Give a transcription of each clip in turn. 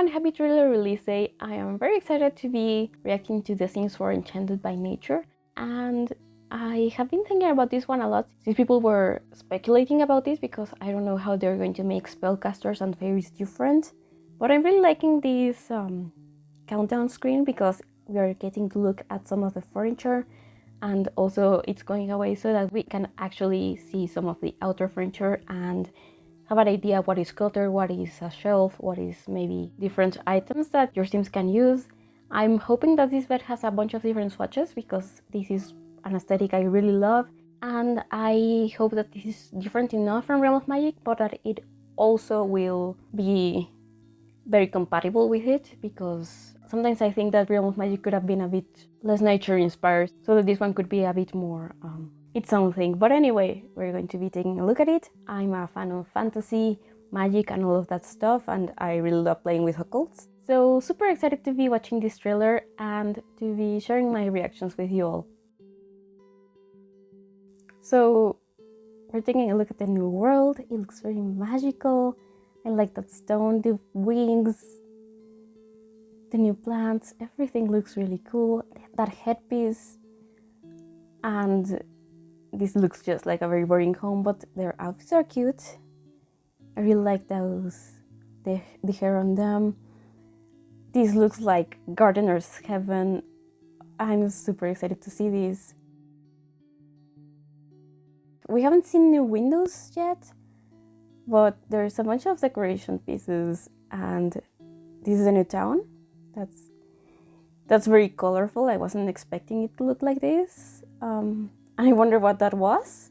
everyone, happy trailer release day. I am very excited to be reacting to the themes for Enchanted by Nature, and I have been thinking about this one a lot since people were speculating about this because I don't know how they're going to make spellcasters and fairies different. But I'm really liking this countdown screen because we are getting to look at some of the furniture, and also it's going away so that we can actually see some of the outer furniture and have an idea what is clutter, what is a shelf, what is maybe different items that your Sims can use. I'm hoping that this bed has a bunch of different swatches because this is an aesthetic I really love, and I hope that this is different enough from Realm of Magic, but that it also will be very compatible with it, because sometimes I think that Realm of Magic could have been a bit less nature inspired, so that this one could be a bit more its own thing. But anyway, we're going to be taking a look at it. I'm a fan of fantasy, magic and all of that stuff, and I really love playing with occults. So super excited to be watching this trailer and to be sharing my reactions with you all. So we're taking a look at the new world. It looks very magical. I like that stone, the wings, the new plants, everything looks really cool. That headpiece, and this looks just like a very boring home, but their outfits are cute. I really like those, the hair on them. This looks like gardener's heaven. I'm super excited to see this. We haven't seen new windows yet, but there's a bunch of decoration pieces, and this is a new town. That's very colorful. I wasn't expecting it to look like this. I wonder what that was.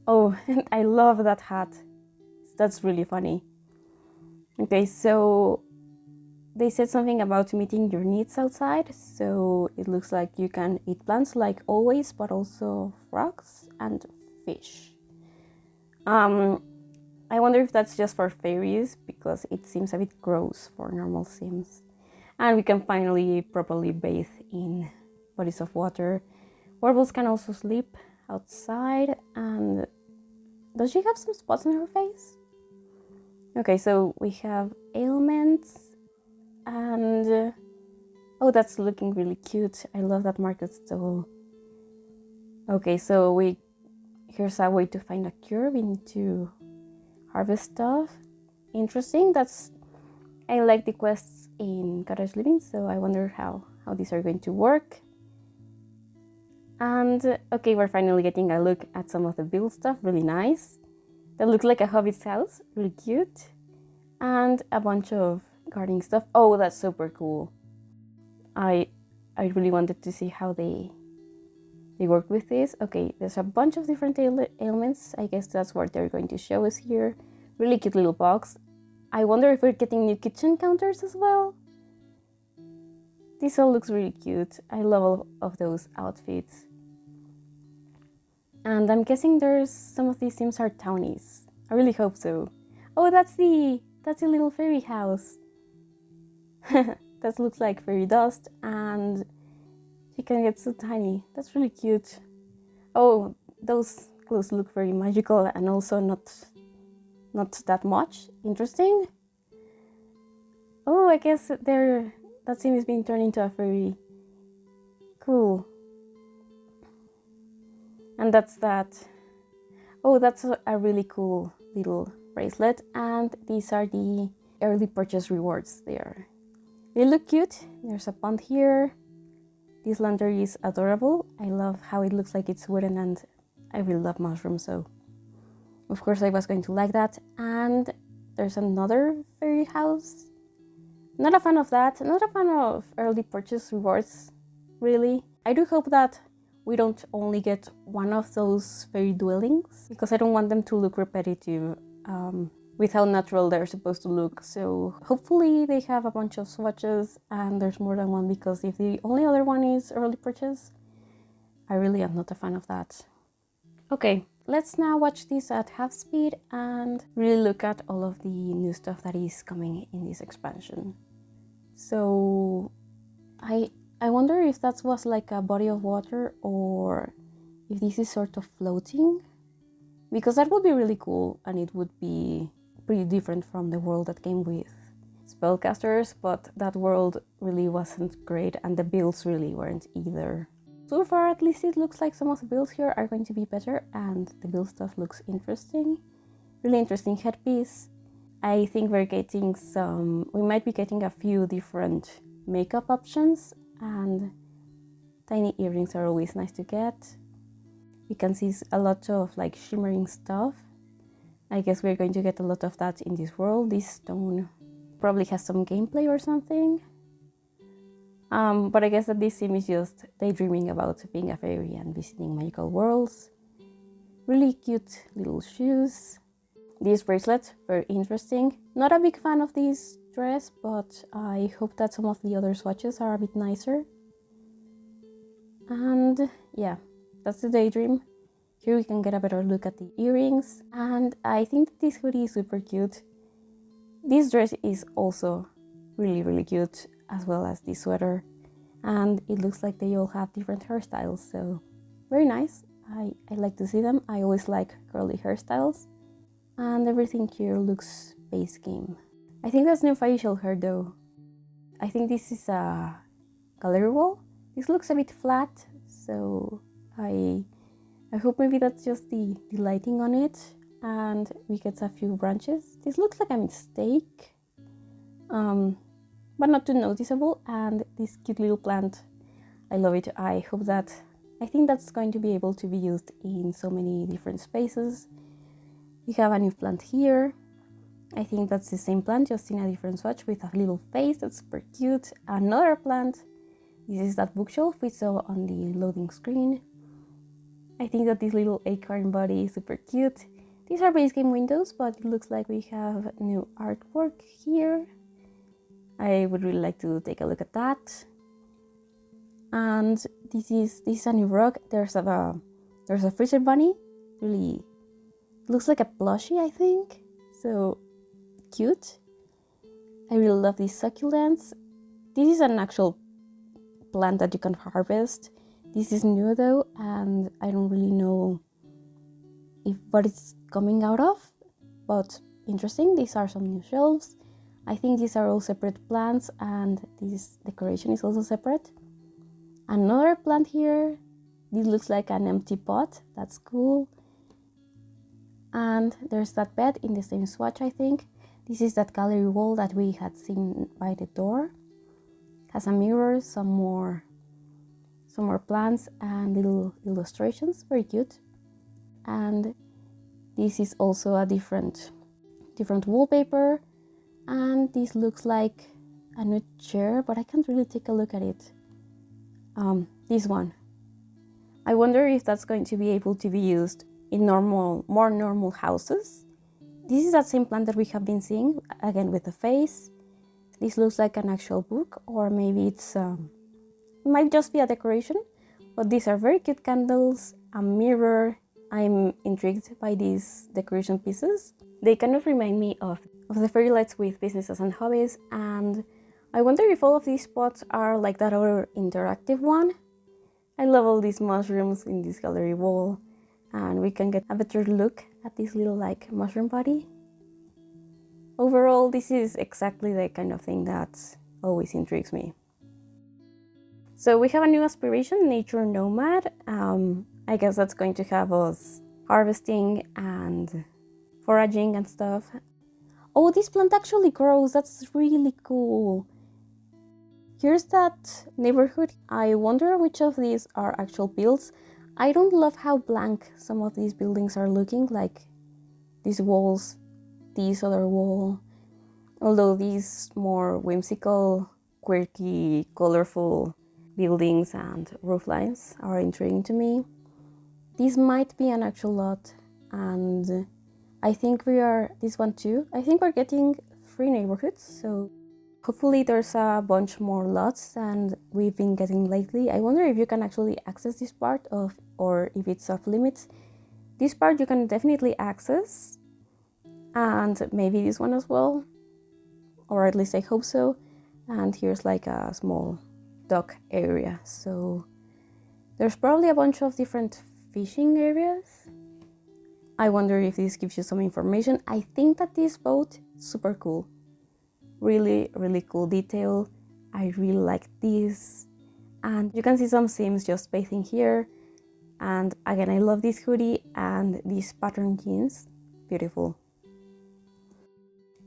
Oh, and I love that hat. That's really funny. Okay, so they said something about meeting your needs outside. So it looks like you can eat plants like always, but also frogs and fish. I wonder if that's just for fairies, because it seems a bit gross for normal Sims. And we can finally properly bathe in bodies of water. Werewolves can also sleep outside. And does she have some spots on her face? Okay, so we have ailments, and oh, that's looking really cute. I love that market stall. Okay, so here's a way to find a cure. We need to harvest stuff. Interesting. I like the quests in Cottage Living, so I wonder how these are going to work. And okay, we're finally getting a look at some of the build stuff. Really nice. That looks like a hobbit's house. Really cute. And a bunch of gardening stuff. Oh, that's super cool. I really wanted to see how they work with this. Okay, there's a bunch of different ailments. I guess that's what they're going to show us here. Really cute little box. I wonder if we're getting new kitchen counters as well. This all looks really cute. I love all of those outfits. And I'm guessing some of these Sims are townies. I really hope so. Oh, that's the little fairy house. That looks like fairy dust, and she can get so tiny. That's really cute. Oh, those clothes look very magical and also not that much interesting. Oh, I guess that Sim is being turned into a fairy. Cool. And that's that. Oh, that's a really cool little bracelet, and these are the early purchase rewards there. They look cute. There's a pond here. This lantern is adorable. I love how it looks like it's wooden, and I really love mushrooms, so of course I was going to like that. And there's another fairy house. Not a fan of that. Not a fan of early purchase rewards, really. I do hope that we don't only get one of those fairy dwellings, because I don't want them to look repetitive with how natural they're supposed to look. So hopefully they have a bunch of swatches and there's more than one, because if the only other one is early purchase, I really am not a fan of that. Okay, let's now watch this at half speed and really look at all of the new stuff that is coming in this expansion. So I wonder if that was like a body of water, or if this is sort of floating, because that would be really cool, and it would be pretty different from the world that came with spellcasters, but that world really wasn't great and the builds really weren't either. So far, at least it looks like some of the builds here are going to be better and the build stuff looks interesting. Really interesting headpiece. I think we might be getting a few different makeup options, and tiny earrings are always nice to get. You can see a lot of like shimmering stuff. I guess we're going to get a lot of that in this world. This stone probably has some gameplay or something. But I guess that this sim is just daydreaming about being a fairy and visiting magical worlds. Really cute little shoes. This bracelet, very interesting. Not a big fan of this dress, but I hope that some of the other swatches are a bit nicer. And yeah, that's the daydream. Here we can get a better look at the earrings. And I think that this hoodie is super cute. This dress is also really, really cute, as well as this sweater. And it looks like they all have different hairstyles, so very nice. I like to see them. I always like curly hairstyles. And everything here looks base game. I think that's new facial hair though. I think this is a gallery wall. This looks a bit flat, so I hope maybe that's just the lighting on it. And we get a few branches. This looks like a mistake, but not too noticeable. And this cute little plant, I love it. I think that's going to be able to be used in so many different spaces. We have a new plant here. I think that's the same plant, just in a different swatch with a little face. That's super cute. Another plant. This is that bookshelf we saw on the loading screen. I think that this little acorn body is super cute. These are base game windows, but it looks like we have new artwork here. I would really like to take a look at that. And this is a new rug. There's a freezer bunny. Really looks like a plushie, I think. So cute. I really love these succulents. This is an actual plant that you can harvest. This is new though, and I don't really know what it's coming out of, but interesting. These are some new shelves. I think these are all separate plants, and this decoration is also separate. Another plant here. This looks like an empty pot. That's cool. And there's that bed in the same swatch, I think. This is that gallery wall that we had seen by the door. Has a mirror, some more plants and little illustrations. Very cute. And this is also a different wallpaper. And this looks like a new chair, but I can't really take a look at it. This one. I wonder if that's going to be able to be used in more normal houses. This is that same plant that we have been seeing, again with the face. This looks like an actual book, or maybe it might just be a decoration. But these are very cute candles, a mirror. I'm intrigued by these decoration pieces. They kind of remind me of the fairy lights with businesses and hobbies, and I wonder if all of these spots are like that other interactive one. I love all these mushrooms in this gallery wall, and we can get a better look at this little like mushroom body. Overall, this is exactly the kind of thing that always intrigues me. So we have a new aspiration, Nature Nomad. I guess that's going to have us harvesting and foraging and stuff. Oh, this plant actually grows. That's really cool. Here's that neighborhood. I wonder which of these are actual builds. I don't love how blank some of these buildings are looking, like these walls, this other wall. Although these more whimsical, quirky, colorful buildings and roof lines are intriguing to me. This might be an actual lot, and I think this one too. I think we're getting 3 neighborhoods, so hopefully there's a bunch more lots than we've been getting lately. I wonder if you can actually access this part or if it's off limits. This part you can definitely access, and maybe this one as well, or at least I hope so. And here's like a small dock area, so there's probably a bunch of different fishing areas. I wonder if this gives you some information. I think that this boat is super cool. Really, really cool detail. I really like this. And you can see some seams just spacing here. And again, I love this hoodie and these pattern jeans. Beautiful.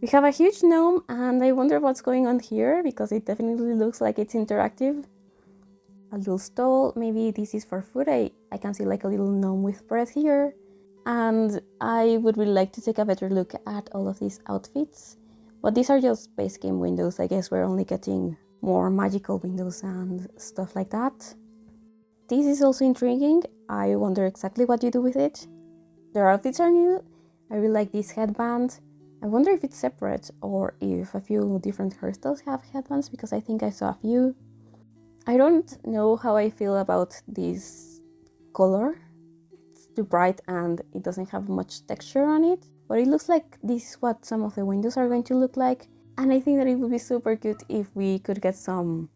We have a huge gnome, and I wonder what's going on here because it definitely looks like it's interactive. A little stall, maybe this is for food. I can see like a little gnome with bread here. And I would really like to take a better look at all of these outfits. But these are just base game windows. I guess we're only getting more magical windows and stuff like that. This is also intriguing. I wonder exactly what you do with it. Their outfits are new. I really like this headband. I wonder if it's separate or if a few different hairstyles have headbands, because I think I saw a few. I don't know how I feel about this color. It's too bright and it doesn't have much texture on it, but it looks like this is what some of the windows are going to look like. And I think that it would be super cute if we could get some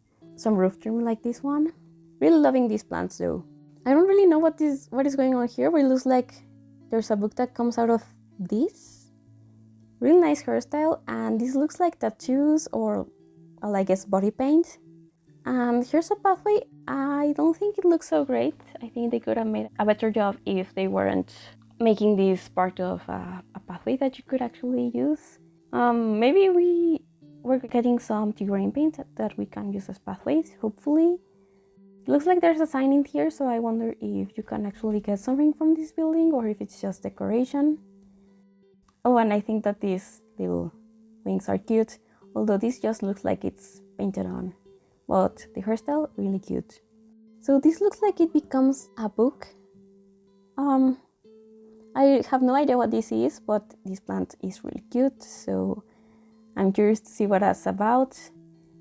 roof trim like this one. Really loving these plants though. I don't really know what is going on here, but it looks like there's a book that comes out of this. Really nice hairstyle, and this looks like tattoos or, well, I guess body paint. And here's a pathway. I don't think it looks so great. I think they could have made a better job if they weren't making this part of a pathway that you could actually use. Maybe we're getting some Tigraine paint that we can use as pathways, hopefully. It looks like there's a sign in here, so I wonder if you can actually get something from this building or if it's just decoration. Oh, and I think that these little wings are cute, although this just looks like it's painted on. But the hairstyle, really cute. So this looks like it becomes a book. I have no idea what this is, but this plant is really cute, so I'm curious to see what that's about.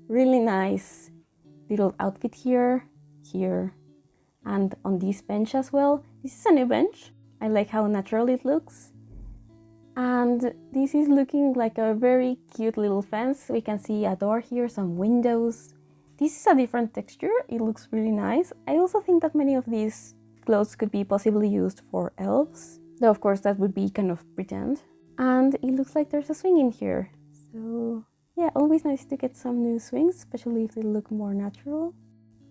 Really nice little outfit here, and on this bench as well. This is a new bench. I like how natural it looks. And this is looking like a very cute little fence. We can see a door here, some windows. This is a different texture. It looks really nice. I also think that many of these clothes could be possibly used for elves, though of course that would be kind of pretend. And it looks like there's a swing in here. So yeah, always nice to get some new swings, especially if they look more natural.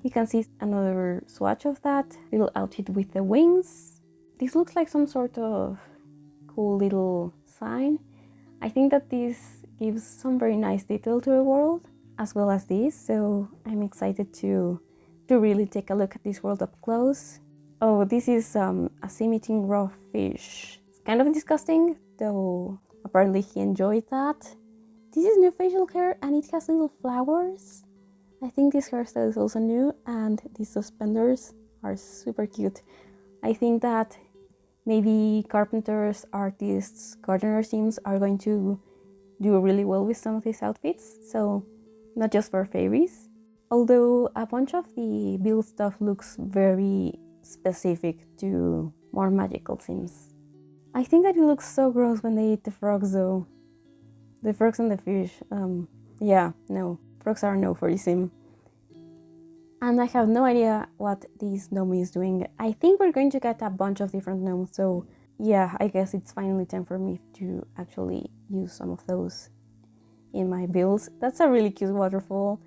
We can see another swatch of that little outfit with the wings. This looks like some sort of cool little sign. I think that this gives some very nice detail to the world, as well as this, so I'm excited to really take a look at this world up close. Oh, this is a sea-eating raw fish. It's kind of disgusting, though apparently he enjoyed that. This is new facial hair and it has little flowers. I think this hairstyle is also new, and these suspenders are super cute. I think that maybe carpenters, artists, gardener teams are going to do really well with some of these outfits, so not just for fairies. Although a bunch of the build stuff looks very specific to more magical themes. I think that it looks so gross when they eat the frogs though. The frogs and the fish. Yeah, no. Frogs are no for this sim. And I have no idea what this gnome is doing. I think we're going to get a bunch of different gnomes, so yeah, I guess it's finally time for me to actually use some of those in my builds. That's a really cute waterfall.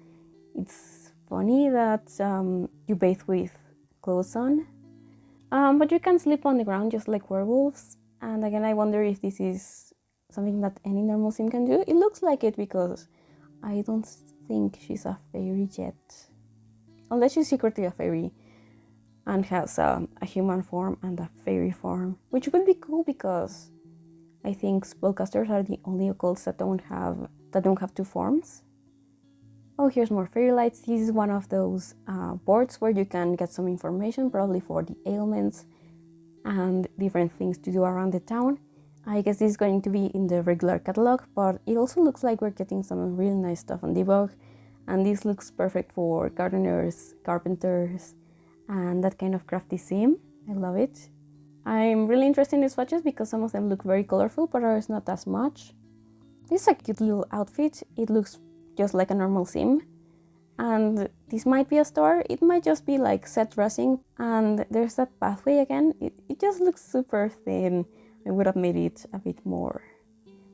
It's funny that you bathe with clothes on, but you can sleep on the ground just like werewolves. And again, I wonder if this is something that any normal sim can do. It looks like it because I don't think she's a fairy yet. Unless she's secretly a fairy and has a human form and a fairy form, which would be cool because I think spellcasters are the only occults that don't have two forms. Oh, here's more fairy lights. This is one of those boards where you can get some information, probably for the ailments and different things to do around the town. I guess this is going to be in the regular catalog, but it also looks like we're getting some really nice stuff on debug. And this looks perfect for gardeners, carpenters, and that kind of crafty sim. I love it. I'm really interested in these swatches because some of them look very colorful, but others not as much. This is a cute little outfit. It looks just like a normal sim. And this might be a store. It might just be like set dressing. And there's that pathway again. It just looks super thin. I would have made it a bit more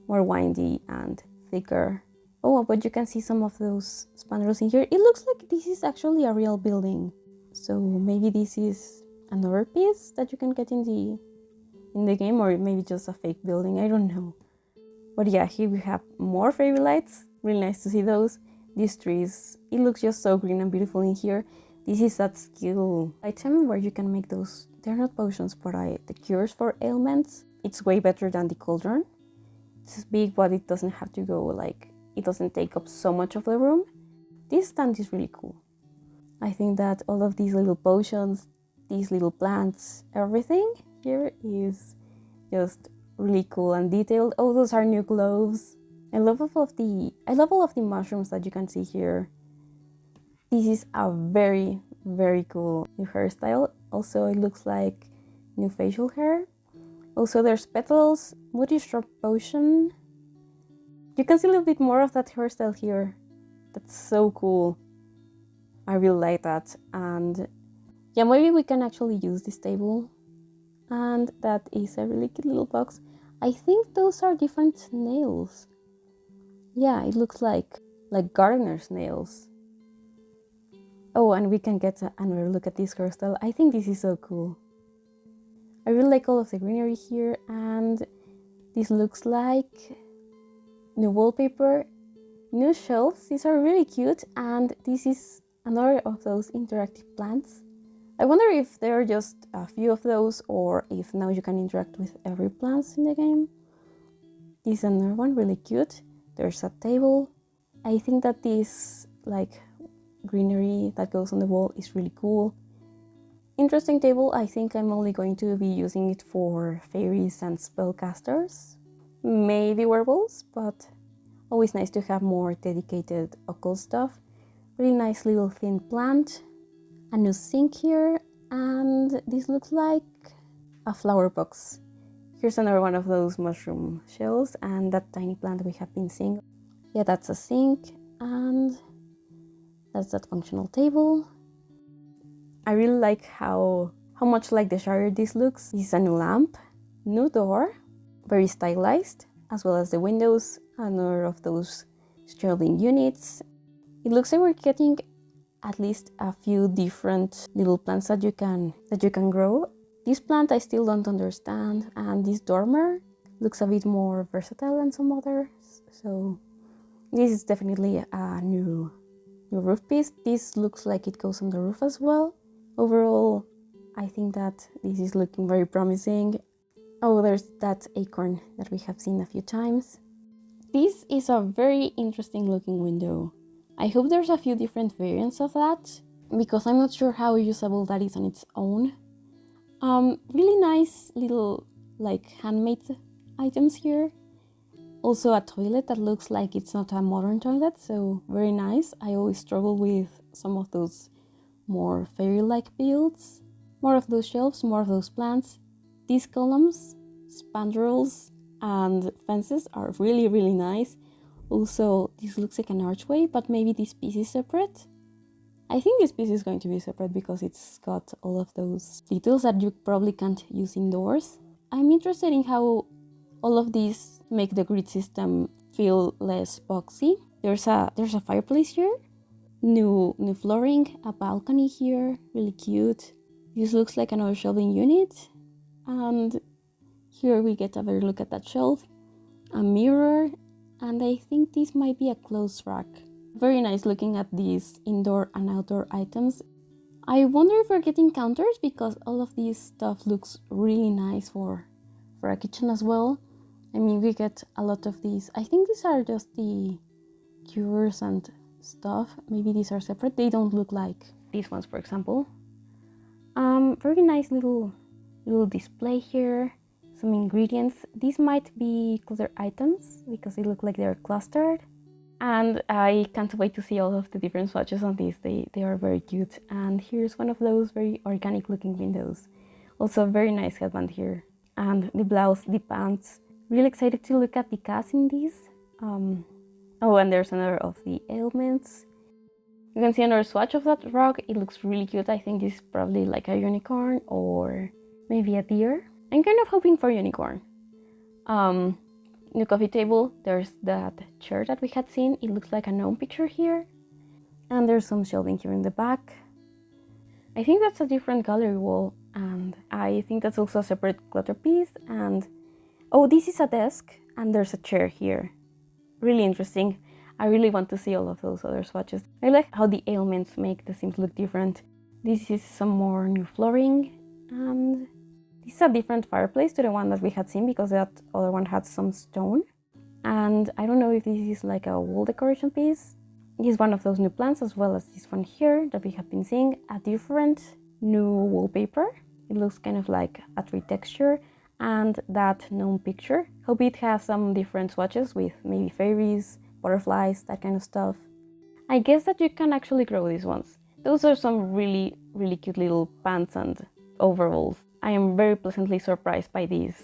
windy and thicker. Oh, but you can see some of those spandrels in here. It looks like this is actually a real building. So maybe this is another piece that you can get in the game, or maybe just a fake building, I don't know. But yeah, here we have more fairy lights. Really nice to see those. These trees, it looks just so green and beautiful in here. This is that skill item where you can make those, they're not potions, but the cures for ailments. It's way better than the cauldron. It's big, but it doesn't have to go like, it doesn't take up so much of the room. This stand is really cool. I think that all of these little potions, these little plants, everything here is just really cool and detailed. Oh, those are new gloves. I love all of the mushrooms that you can see here. This is a very, very cool new hairstyle. Also, it looks like new facial hair. Also, there's petals, moody shrub potion. You can see a little bit more of that hairstyle here. That's so cool. I really like that. And yeah, maybe we can actually use this table. And that is a really cute little box. I think those are different nails. Yeah, it looks like gardener's nails. Oh, and we can get another look at this hairstyle. I think this is so cool. I really like all of the greenery here, and this looks like new wallpaper, new shelves. These are really cute, and this is another of those interactive plants. I wonder if there are just a few of those, or if now you can interact with every plant in the game. This is another one, really cute. There's a table. I think that this like greenery that goes on the wall is really cool. Interesting table. I think I'm only going to be using it for fairies and spellcasters. Maybe werewolves, but always nice to have more dedicated occult stuff. Really nice little thin plant. A new sink here, and this looks like a flower box. Here's another one of those mushroom shells, and that tiny plant we have been seeing. Yeah, that's a sink, and that's that functional table. I really like how much like the Shire this looks. This is a new lamp, new door, very stylized, as well as the windows, another of those shelving units. It looks like we're getting at least a few different little plants that you can grow. This plant I still don't understand, and this dormer looks a bit more versatile than some others. So this is definitely a new roof piece. This looks like it goes on the roof as well. Overall, I think that this is looking very promising. Oh, there's that acorn that we have seen a few times. This is a very interesting looking window. I hope there's a few different variants of that, because I'm not sure how usable that is on its own. Really nice little like handmade items here. Also a toilet that looks like it's not a modern toilet, so very nice. I always struggle with some of those more fairy-like builds. More of those shelves, more of those plants. These columns, spandrels, and fences are really, really nice. Also, this looks like an archway, but maybe this piece is separate. I think this piece is going to be separate because it's got all of those details that you probably can't use indoors. I'm interested in how all of these make the grid system feel less boxy. There's a fireplace here, new flooring, a balcony here, really cute. This looks like another shelving unit, and here we get a better look at that shelf, a mirror, and I think this might be a clothes rack. Very nice looking at these indoor and outdoor items. I wonder if we're getting counters, because all of this stuff looks really nice for a kitchen as well. I mean, we get a lot of these. I think these are just the cures and stuff. Maybe these are separate. They don't look like these ones, for example. Very nice little display here. Some ingredients. These might be cluster items because they look like they're clustered. And I can't wait to see all of the different swatches on these. They are very cute. And here's one of those very organic looking windows. Also a very nice headband here. And the blouse, the pants. Really excited to look at the cast in these. Oh, and there's another of the ailments. You can see another swatch of that rug. It looks really cute. I think this is probably like a unicorn or maybe a deer. I'm kind of hoping for unicorn. new coffee table. There's that chair that we had seen. It looks like a gnome picture here. And there's some shelving here in the back. I think that's a different gallery wall, and I think that's also a separate clutter piece. And oh, this is a desk, and there's a chair here. Really interesting. I really want to see all of those other swatches. I like how the ailments make the Sims look different. This is some more new flooring, and this is a different fireplace to the one that we had seen because that other one had some stone. And I don't know if this is like a wall decoration piece. This is one of those new plants, as well as this one here that we have been seeing. A different new wallpaper. It looks kind of like a tree texture, and that gnome picture. Hope it has some different swatches with maybe fairies, butterflies, that kind of stuff. I guess that you can actually grow these ones. Those are some really cute little pants and overalls. I am very pleasantly surprised by these,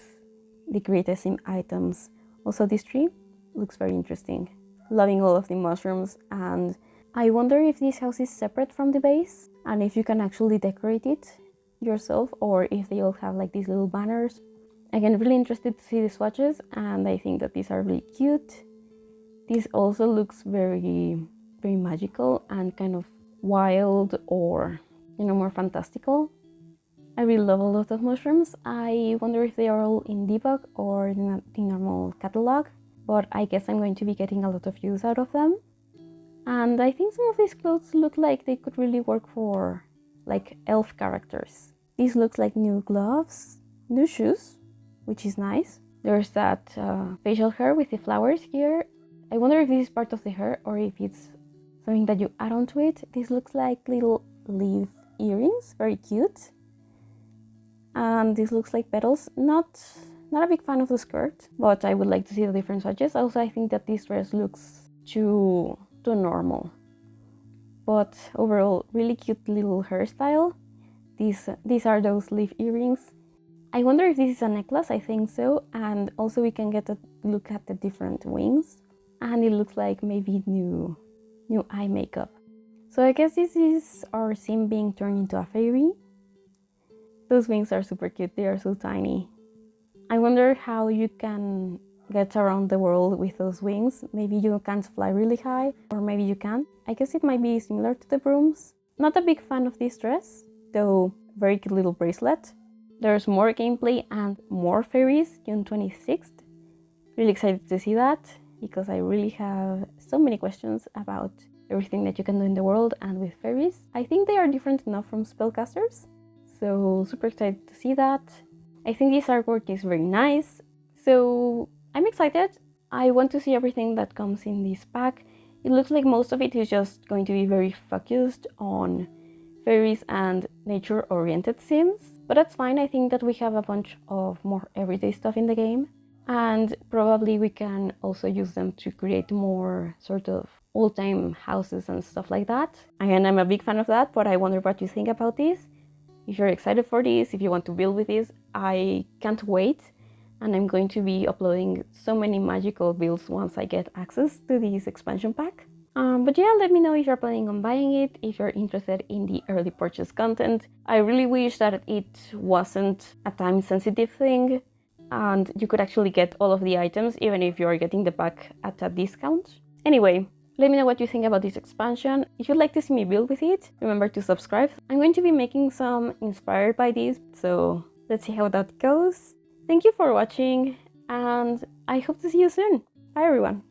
the greatest Sim items. Also, this tree looks very interesting. Loving all of the mushrooms, and I wonder if this house is separate from the base and if you can actually decorate it yourself, or if they all have like these little banners. Again, really interested to see the swatches, and I think that these are really cute. This also looks very magical and kind of wild, or more fantastical. I really love all of those mushrooms. I wonder if they are all in debug or in the normal catalog, but I guess I'm going to be getting a lot of use out of them. And I think some of these clothes look like they could really work for like elf characters. These looks like new gloves, new shoes, which is nice. There's that facial hair with the flowers here. I wonder if this is part of the hair or if it's something that you add onto it. This looks like little leaf earrings, very cute. And this looks like petals. Not a big fan of the skirt, but I would like to see the different swatches. Also, I think that this dress looks too normal. But overall, really cute little hairstyle. These are those leaf earrings. I wonder if this is a necklace. I think so. And also we can get a look at the different wings. And it looks like maybe new eye makeup. So I guess this is our Sim being turned into a fairy. Those wings are super cute. They are so tiny. I wonder how you can get around the world with those wings. Maybe you can't fly really high, or maybe you can. I guess it might be similar to the brooms. Not a big fan of this dress, though very cute little bracelet. There's more gameplay and more fairies June 26th. Really excited to see that, because I really have so many questions about everything that you can do in the world and with fairies. I think they are different enough from spellcasters, so super excited to see that. I think this artwork is very nice, so I'm excited. I want to see everything that comes in this pack. It looks like most of it is just going to be very focused on fairies and nature-oriented Sims, but that's fine. I think that we have a bunch of more everyday stuff in the game, and probably we can also use them to create more sort of old-time houses and stuff like that. Again, I'm a big fan of that, but I wonder what you think about this. If you're excited for this, if you want to build with this, I can't wait. And I'm going to be uploading so many magical builds once I get access to this expansion pack. But yeah, let me know if you're planning on buying it, if you're interested in the early purchase content. I really wish that it wasn't a time-sensitive thing, and you could actually get all of the items even if you're getting the pack at a discount. Anyway, let me know what you think about this expansion. If you'd like to see me build with it, remember to subscribe. I'm going to be making some inspired by this, so let's see how that goes. Thank you for watching, and I hope to see you soon. Bye everyone!